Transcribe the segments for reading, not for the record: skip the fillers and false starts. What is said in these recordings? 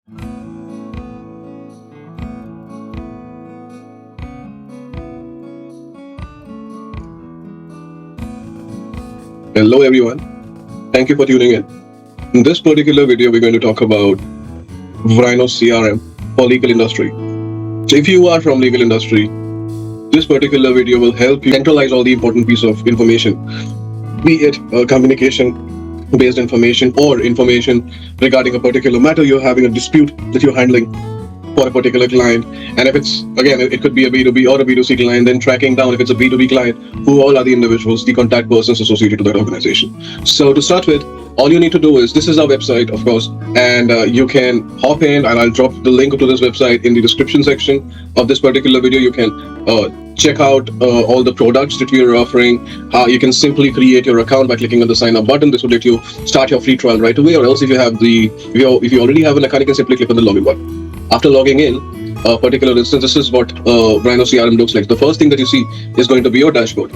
Hello everyone, thank you for tuning in. In this particular video, we're going to talk about Vryno CRM for legal industry. So if you are from legal industry, this particular video will help you centralize all the important piece of information, be it communication-based information or information regarding a particular matter you're having, a dispute that you're handling for a particular client. And if it's, again, it could be a B2B or a B2C client, then tracking down if it's a B2B client, who all are the individuals, the contact persons associated to that organization. So to start with, all you need to do is, this is our website, of course, and you can hop in, and I'll drop the link to this website in the description section of this particular video. You can check out all the products that we are offering. You can simply create your account by clicking on the sign up button. This will let you start your free trial right away, or else if you already have an account, you can simply click on the login button. After logging in, a particular instance, this is what Vryno CRM looks like. The first thing that you see is going to be your dashboard.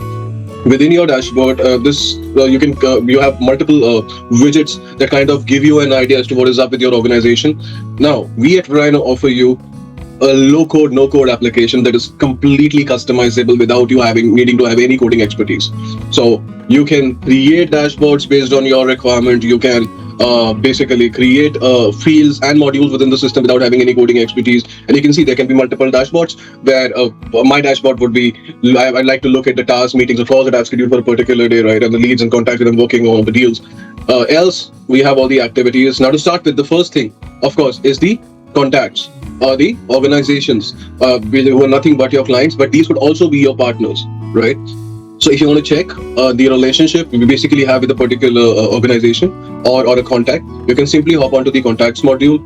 Within your dashboard, you have multiple widgets that kind of give you an idea as to what is up with your organization. Now, we at Vryno offer you a low-code, no-code application that is completely customizable without you needing to have any coding expertise. So you can create dashboards based on your requirement. You can basically create fields and modules within the system without having any coding expertise. And you can see there can be multiple dashboards where my dashboard would be, I'd like to look at the tasks, meetings, or calls that I've scheduled for a particular day, right? And the leads and contacts that I'm working on, the deals. Else, we have all the activities. Now to start with, the first thing, of course, is the contacts or the organizations who are nothing but your clients, but these could also be your partners, right? So if you want to check the relationship we basically have with a particular organization or a contact, you can simply hop onto the contacts module.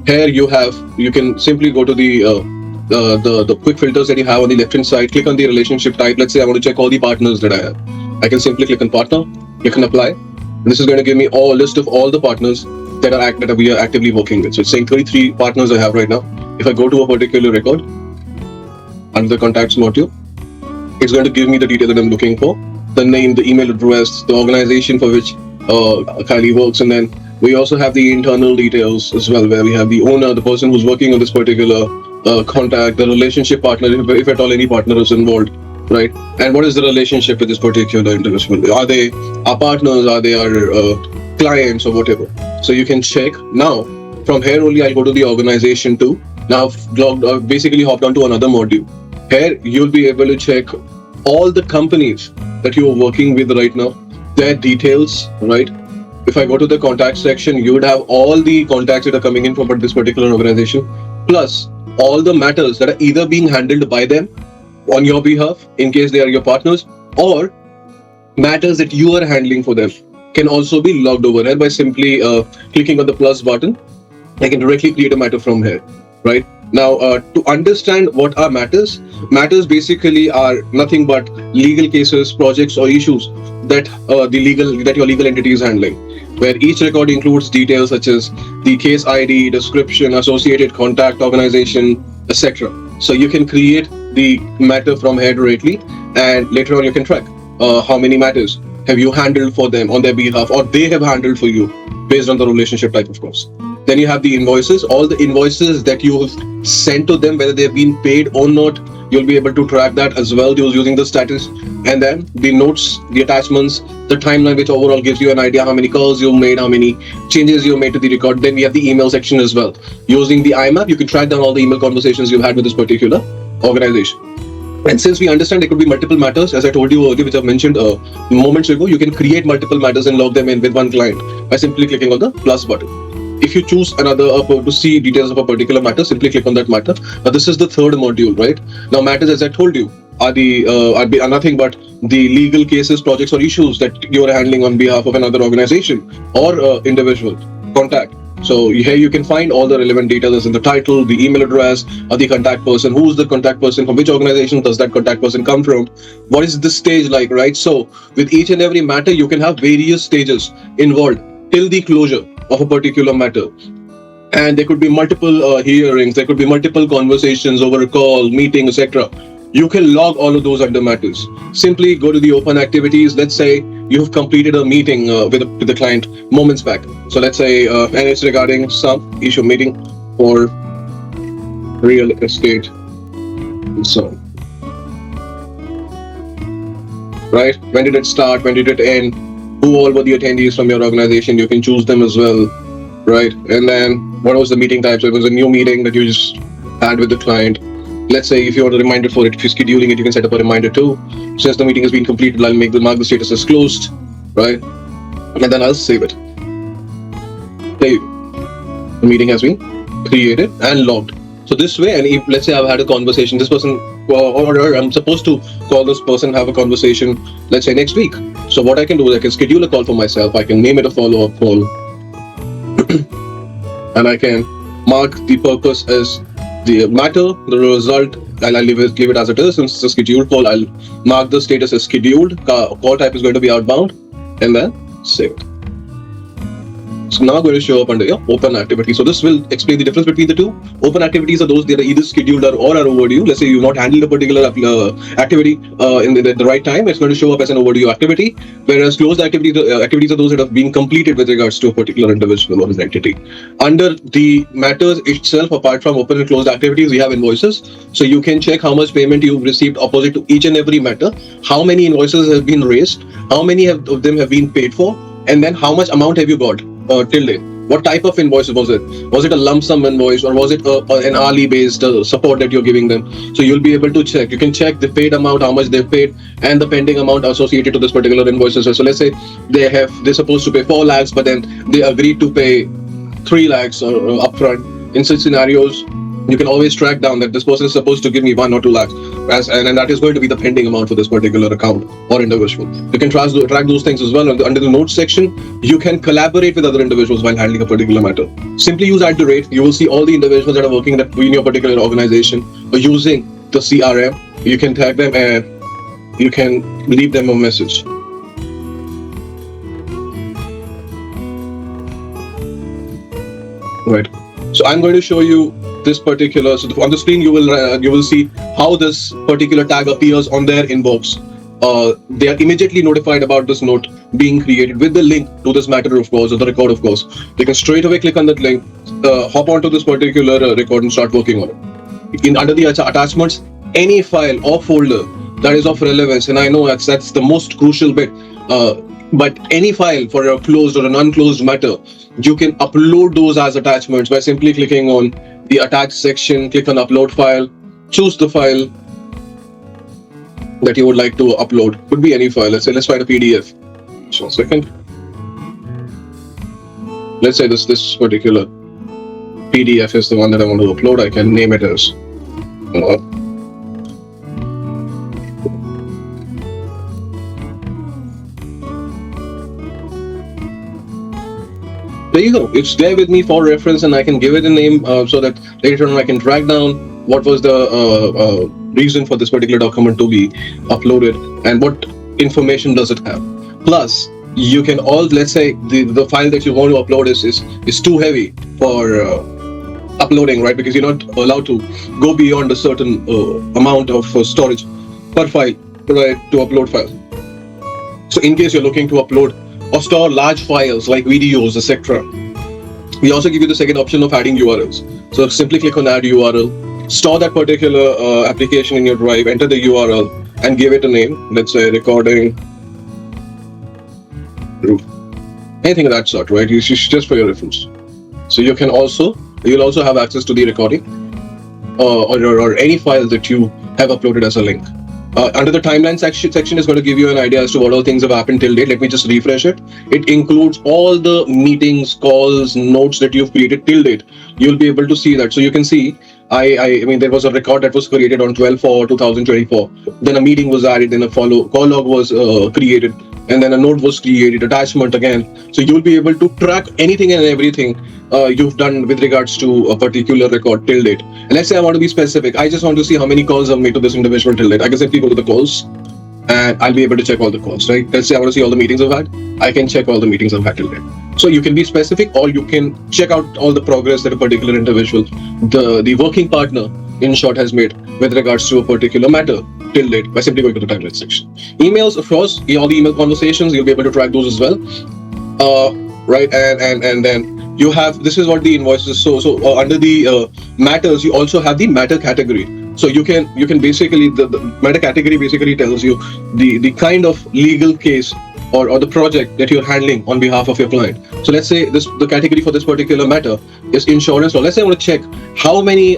Here you can simply go to the quick filters that you have on the left hand side, click on the relationship type. Let's say I want to check all the partners that I have. I can simply click on partner, click on apply. And this is going to give me a list of all the partners that we are actively working with. So it's saying 33 partners I have right now. If I go to a particular record under the contacts module, it's going to give me the detail that I'm looking for, the name, the email address, the organization for which Kylie works, and then we also have the internal details as well, where we have the owner, the person who's working on this particular contact, the relationship partner, if at all any partner is involved, right? And what is the relationship with this particular individual? Are they our partners? Are they our clients or whatever? So you can check. Now, from here only, I'll go to the organization too. Now I've basically hopped onto another module. Here, you'll be able to check all the companies that you are working with right now, their details, right? If I go to the contact section, you would have all the contacts that are coming in from this particular organization, plus all the matters that are either being handled by them on your behalf, in case they are your partners, or matters that you are handling for them can also be logged over here by simply clicking on the plus button. I can directly create a matter from here, right? Now, to understand what are matters basically are nothing but legal cases, projects, or issues that your legal entity is handling, where each record includes details such as the case ID, description, associated contact, organization, etc. So you can create the matter from here directly, and later on you can track how many matters have you handled for them on their behalf, or they have handled for you based on the relationship type, of course. Then you have the invoices, all the invoices that you have sent to them, whether they've been paid or not, you'll be able to track that as well using the status. And then the notes, the attachments, the timeline, which overall gives you an idea how many calls you made, how many changes you made to the record. Then we have the email section as well. Using the IMAP, you can track down all the email conversations you've had with this particular organization. And since we understand there could be multiple matters, as I told you earlier, which I've mentioned moments ago, you can create multiple matters and log them in with one client by simply clicking on the plus button. If you choose to see details of a particular matter, simply click on that matter. Now this is the third module, right? Now matters, as I told you, are nothing but the legal cases, projects, or issues that you are handling on behalf of another organization or individual contact. So here you can find all the relevant details in the title, the email address, or the contact person. Who is the contact person? From which organization does that contact person come from? What is this stage like, right? So with each and every matter, you can have various stages involved till the closure of a particular matter. And there could be multiple hearings, there could be multiple conversations over a call, meeting, etc. You can log all of those under matters. Simply go to the open activities. Let's say you have completed a meeting with the client moments back. So let's say, and it's regarding some issue meeting. for real estate and so on. Right? When did it start? When did it end? Who all were the attendees from your organization? You can choose them as well, right? And then what was the meeting type? So it was a new meeting that you just had with the client. Let's say if you want a reminder for it, if you're scheduling it, you can set up a reminder too. Since the meeting has been completed, I'll mark the status as closed, right? And then I'll save it. There you go. The meeting has been created and logged. So this way, and if let's say I've had a conversation, this person, or I'm supposed to call this person, have a conversation, let's say next week. So what I can do is I can schedule a call for myself. I can name it a follow-up call, and I can mark the purpose as the matter, the result. I'll leave it as it is. Since it's a scheduled call, I'll mark the status as scheduled. Call type is going to be outbound, and then save it. So now going to show up under your open activity. So this will explain the difference between the two. Open activities are those that are either scheduled or are overdue. Let's say you've not handled a particular activity in the right time. It's going to show up as an overdue activity. Whereas closed activities are those that have been completed with regards to a particular individual or an entity. Under the matters itself, apart from open and closed activities, we have invoices. So you can check how much payment you've received opposite to each and every matter, how many invoices have been raised, how many of them have been paid for, and then how much amount have you got till date. What type of invoice was it? Was it a lump sum invoice, or was it an hourly based support that you're giving them? So you'll be able to check. You can check the paid amount, how much they've paid, and the pending amount associated to this particular invoice as well. So let's say they're supposed to pay 4 lakhs, but then they agreed to pay 3 lakhs upfront. In such scenarios, you can always track down that this person is supposed to give me 1 or 2 lakhs, and that is going to be the pending amount for this particular account or individual. You can track those things as well. Under the notes section, you can collaborate with other individuals while handling a particular matter. Simply use @. You will see all the individuals that are working in your particular organization or using the CRM. You can tag them and you can leave them a message. Right. So I'm going to show you this particular. So on the screen, you will see how this particular tag appears on their inbox. They are immediately notified about this note being created with the link to this matter, of course, or the record, of course. They can straight away click on that link, hop onto this particular record and start working on it. Under the attachments, any file or folder that is of relevance, and I know that's the most crucial bit. But any file for a closed or an unclosed matter, you can upload those as attachments by simply clicking on the attached section, click on upload file, choose the file that you would like to upload. Could be any file. Let's find a PDF. Just 1 second. Let's say this particular PDF is the one that I want to upload. I can name it as there you go. It's there with me for reference, and I can give it a name so that later on I can track down what was the reason for this particular document to be uploaded and what information does it have. Plus, you can let's say the file that you want to upload is too heavy for uploading, right? Because you're not allowed to go beyond a certain amount of storage per file, right, to upload files. So in case you're looking to upload or store large files like videos, etc., we also give you the second option of adding URLs. So simply click on add URL, store that particular application in your drive, enter the URL and give it a name. Let's say recording group, anything of that sort, right? It's just for your reference. So you'll also have access to the recording or any file that you have uploaded as a link. Under the timeline section is going to give you an idea as to what all things have happened till date. Let me just refresh it. It includes all the meetings, calls, notes that you've created till date. You'll be able to see that. So you can see, I mean, there was a record that was created on 12/4/2024. Then a meeting was added, then a call log was created, and then a note was created, attachment again. So you'll be able to track anything and everything you've done with regards to a particular record till date. And let's say I want to be specific. I just want to see how many calls I've made to this individual till date. I can simply go to the calls and I'll be able to check all the calls, right? Let's say I want to see all the meetings I've had. I can check all the meetings I've had till date. So you can be specific, or you can check out all the progress that a particular individual, the working partner, in short, has made with regards to a particular matter till date by simply going to the timeline section. Emails, of course, all the email conversations, you'll be able to track those as well. Right, and then you have, this is what the invoice is. So under the matters, you also have the matter category. So you can basically, the matter category basically tells you the kind of legal case or the project that you're handling on behalf of your client. So let's say the category for this particular matter is insurance law. Let's say I want to check how many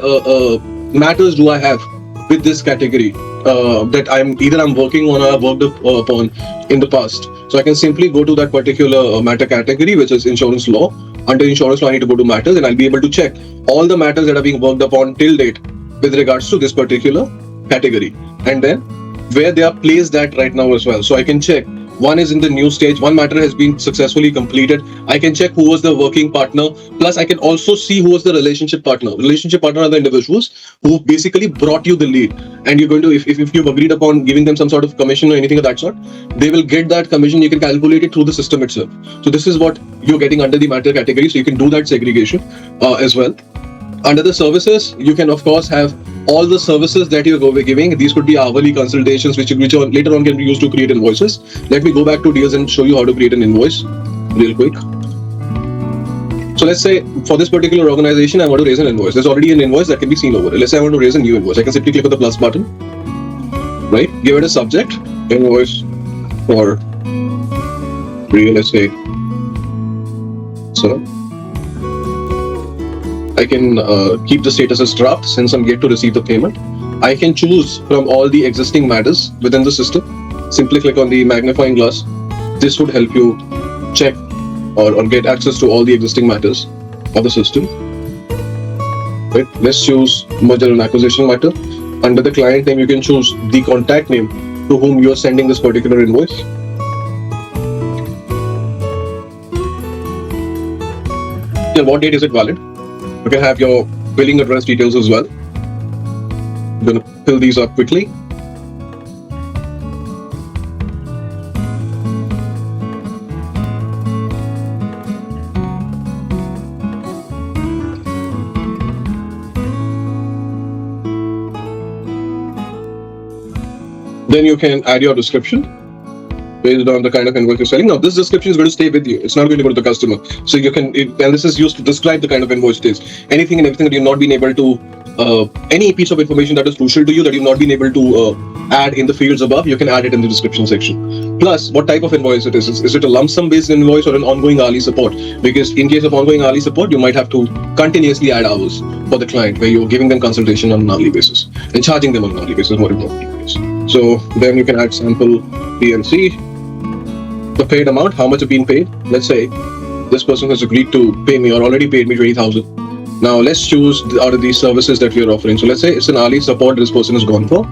matters do I have with this category that I'm working on or I've worked upon in the past. So I can simply go to that particular matter category, which is insurance law. Under insurance law, I need to go to matters, and I'll be able to check all the matters that are being worked upon till date with regards to this particular category, and then where they are placed at right now as well. So I can check, one is in the new stage, one matter has been successfully completed. I can check who was the working partner, plus I can also see who was the relationship partner. Relationship partner are the individuals who basically brought you the lead, and you're going to, if you've agreed upon giving them some sort of commission or anything of that sort, they will get that commission. You can calculate it through the system itself. So this is what you're getting under the matter category, so you can do that segregation as well. Under the services, you can of course have all the services that you're giving. These could be hourly consultations, which later on can be used to create invoices. Let me go back to deals and show you how to create an invoice real quick. So let's say for this particular organization, I want to raise an invoice. There's already an invoice that can be seen over it. Let's say I want to raise a new invoice. I can simply click on the plus button, right? Give it a subject, invoice for real estate. So I can keep the status as draft since I'm yet to receive the payment. I can choose from all the existing matters within the system. Simply click on the magnifying glass. This would help you check or get access to all the existing matters of the system. Right. Let's choose merger and acquisition matter. Under the client name, you can choose the contact name to whom you are sending this particular invoice. Till what date is it valid? You can have your billing address details as well. I'm going to fill these up quickly. Then you can add your description based on the kind of invoice you're selling. Now, this description is going to stay with you. It's not going to go to the customer. So you can, and this is used to describe the kind of invoice it is. Anything and everything that you've not been able to, any piece of information that is crucial to you that you've not been able to add in the fields above, you can add it in the description section. Plus, what type of invoice it is. Is it a lump sum based invoice or an ongoing hourly support? Because in case of ongoing hourly support, you might have to continuously add hours for the client where you're giving them consultation on an hourly basis and charging them on an hourly basis, more importantly. So then you can add sample PNC. The paid amount, how much have been paid. Let's say this person has agreed to pay me or already paid me 20,000. Now let's choose out of these services that we are offering. So let's say it's an hourly support this person has gone for,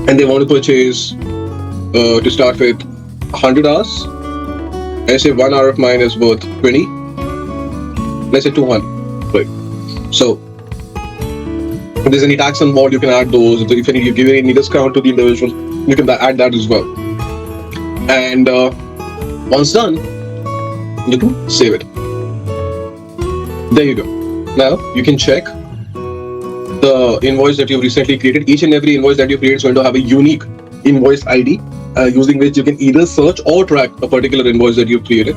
and they want to purchase to start with 100 hours. Let's say 1 hour of mine is worth 20. Let's say 200. Right. So if there's any tax involved, you can add those. If you give any discount to the individual, you can add that as well. And once done, you can save it. There you go. Now you can check the invoice that you've recently created. Each and every invoice that you create is going to have a unique invoice ID, using which you can either search or track a particular invoice that you've created.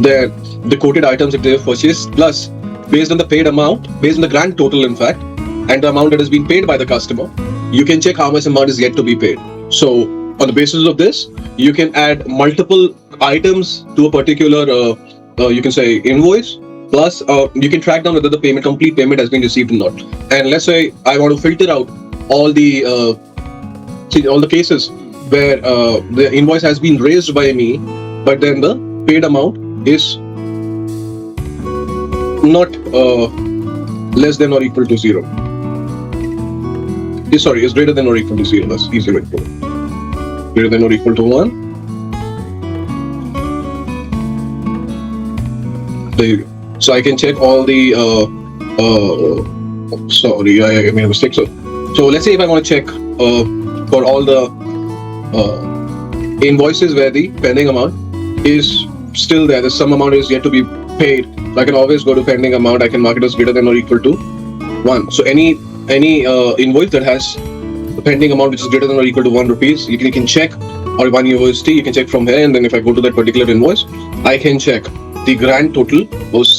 Then the quoted items that they have purchased, plus based on the paid amount, based on the grand total in fact, and the amount that has been paid by the customer, you can check how much amount is yet to be paid. So on the basis of this, you can add multiple items to a particular, you can say invoice, plus you can track down whether the complete payment has been received or not. And let's say I want to filter out all the cases where the invoice has been raised by me, but then the paid amount is not less than or equal to 0. Sorry, is greater than or equal to 0. That's easier way to put it. Greater than or equal to 1. There you go. So I can check all the sorry, I made a mistake. So let's say if I want to check for all the invoices where the pending amount is still there, there's some amount is yet to be paid. So I can always go to pending amount. I can mark it as greater than or equal to 1. So any invoice that has a pending amount which is greater than or equal to 1 rupees, you can check, or 1 USD, you can check from here. And then if I go to that particular invoice, I can check the grand total was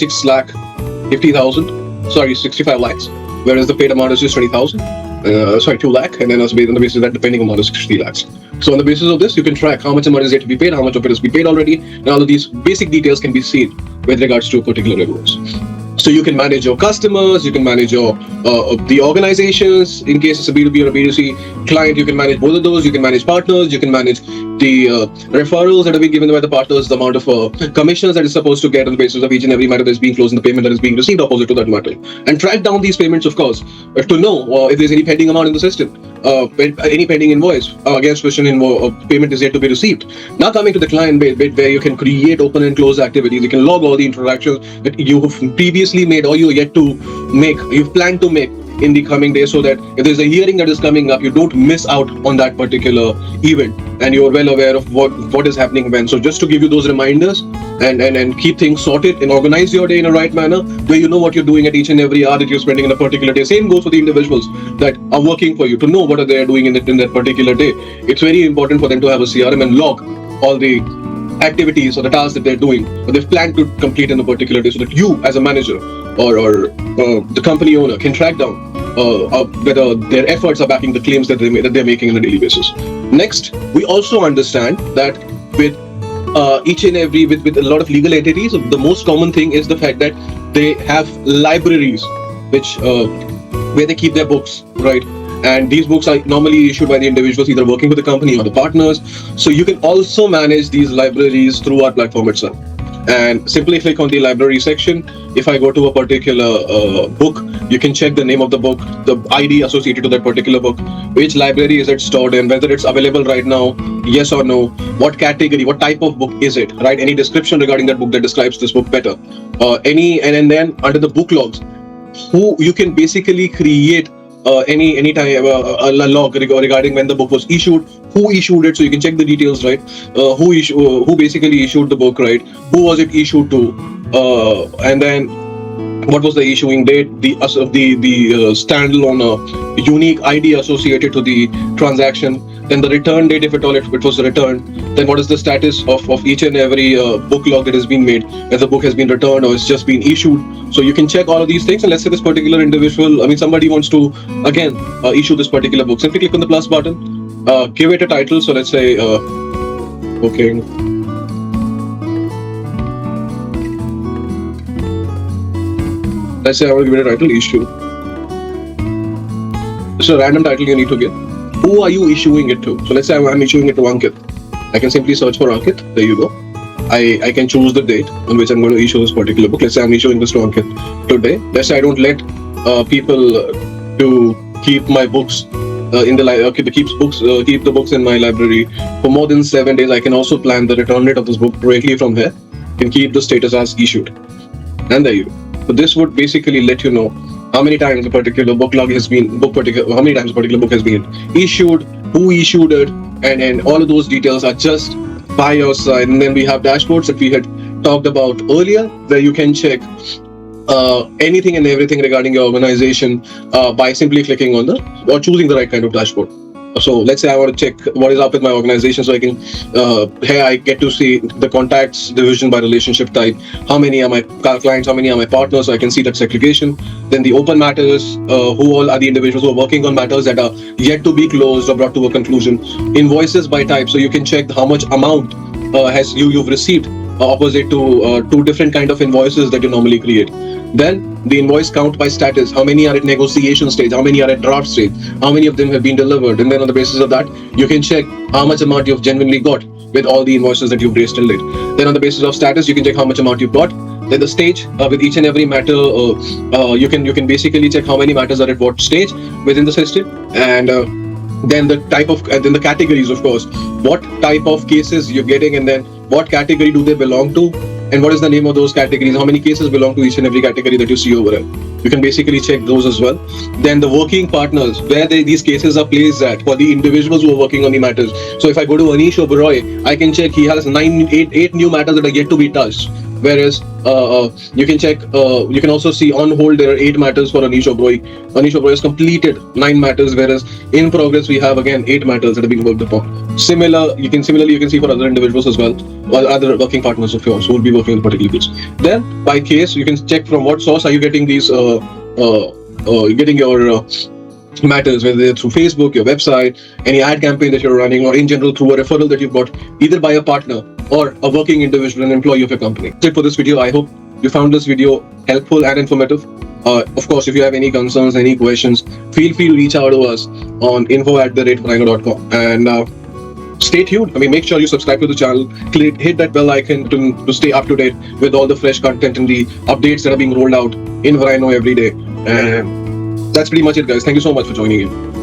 50,000, sorry, 65 lakhs, whereas the paid amount is just 20,000. 2 lakh, and then on the basis of that, the pending amount is 60 lakhs. So on the basis of this, you can track how much amount is yet to be paid, how much of it has been paid already, and all of these basic details can be seen with regards to a particular invoice. So you can manage your customers, you can manage your the organizations. In case it's a B2B or a B2C client, you can manage both of those. You can manage partners, you can manage the referrals that have been given by the partners, the amount of commissions that is supposed to get on the basis of each and every matter that is being closed and the payment that is being received opposite to that matter. And track down these payments, of course, to know if there's any pending amount in the system, any pending invoice against which payment is yet to be received. Now coming to the client bit where you can create open and close activities, you can log all the interactions that you have previously made or you're yet to make, you've planned to make in the coming days, so that if there's a hearing that is coming up, you don't miss out on that particular event and you're well aware of what is happening when. So just to give you those reminders and keep things sorted and organize your day in a right manner where you know what you're doing at each and every hour that you're spending in a particular day. Same goes for the individuals that are working for you, to know what are they doing in that particular day. It's very important for them to have a CRM and log all the activities or the tasks that they're doing or they've planned to complete in a particular day, so that you as a manager or the company owner can track down whether their efforts are backing the claims that they're making on a daily basis. Next, we also understand that with each and every with a lot of legal entities, the most common thing is the fact that they have libraries which where they keep their books, right? And these books are normally issued by the individuals either working with the company or the partners. So you can also manage these libraries through our platform itself. And simply click on the library section. If I go to a particular book, you can check the name of the book, the ID associated to that particular book, which library is it stored in, whether it's available right now, yes or no, what category, what type of book is it, right? Any description regarding that book that describes this book better. And then under the book logs, who you can basically create any time a log regarding when the book was issued, who issued it, so you can check the details, right? Who basically issued the book, right? Who was it issued to, and then what was the issuing date, the standalone unique ID associated to the transaction, then the return date if at all it was returned, then what is the status of each and every book log that has been made, whether the book has been returned or it's just been issued. So you can check all of these things. And let's say this particular individual, somebody wants to again issue this particular book, simply click on the plus button, give it a title. So let's say okay, let's say I want to give it a title, issue. It's a random title you need to give. Who are you issuing it to? So let's say I'm issuing it to Ankit. I can simply search for Ankit. There you go. I can choose the date on which I'm going to issue this particular book. Let's say I'm issuing this to Ankit today. Let's say I don't let people to keep my books in the keep the books in my library for more than 7 days. I can also plan the return date of this book directly from here. Can keep the status as issued. And there you go. So this would basically let you know how many times a particular book log has been how many times a particular book has been issued, who issued it, and all of those details are just by your side. And then we have dashboards that we had talked about earlier, where you can check anything and everything regarding your organization by simply clicking on or choosing the right kind of dashboard. So let's say I want to check what is up with my organization, so I can here I get to see the contacts division by relationship type, how many are my clients, how many are my partners, so I can see that segregation. Then the open matters, who all are the individuals who are working on matters that are yet to be closed or brought to a conclusion. Invoices by type, so you can check how much amount has you've received opposite to two different kind of invoices that you normally create. Then the invoice count by status, how many are at negotiation stage, how many are at draft stage, how many of them have been delivered, and then on the basis of that you can check how much amount you've genuinely got with all the invoices that you've raised till date. Then on the basis of status you can check how much amount you've got. Then the stage, with each and every matter you can basically check how many matters are at what stage within the system. And then the type of then the categories, of course, what type of cases you're getting, and then what category do they belong to, and what is the name of those categories, how many cases belong to each and every category that you see over there. You can basically check those as well. Then the working partners, where these cases are placed at for the individuals who are working on the matters. So if I go to Anish Oberoi, I can check he has 8 new matters that are yet to be touched. Whereas you can check, you can also see on hold there are 8 matters for Anish Oberoi. Anish Oberoi has completed 9 matters, whereas in progress we have again 8 matters that are being worked upon. Similarly, you can see for other individuals as well, or other working partners of yours who will be working on a particular case. Then by case, you can check from what source are you getting these getting your matters, whether it's through Facebook, your website, any ad campaign that you're running, or in general through a referral that you've got either by a partner or a working individual, an employee of your company. That's it for this video. I hope you found this video helpful and informative. Of course, if you have any concerns, any questions, feel free to reach out to us on info@vryno.com. And stay tuned. Make sure you subscribe to the channel, hit that bell icon to stay up to date with all the fresh content and the updates that are being rolled out in Vryno every day. And that's pretty much it, guys. Thank you so much for joining in.